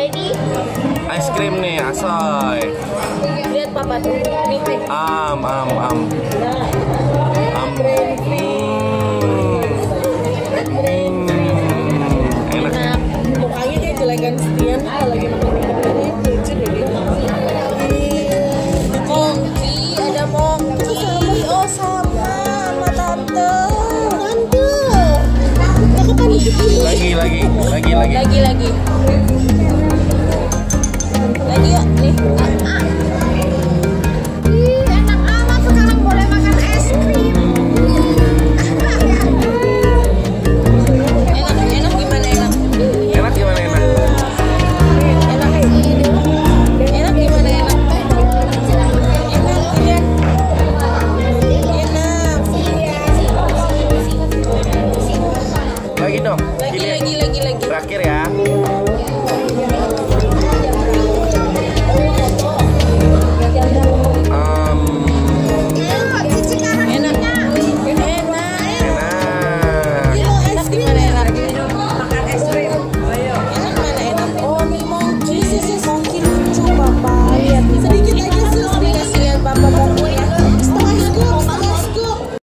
Es krim nih, asoy. Lihat papa tuh. Nih. Am. Enak. Mukanya dia jelekan Stian kalau lagi makan ini lucu deh dia. Mongki, ada Mongki. Oh sama tante. Aku kan Lagi. Lagi yuk, nih. Ih, enak amat sekarang boleh makan es krim. Enak gimana enak? Enak gimana enak? Enak gimana enak? Lagi dong. Lagi. Terakhir ya.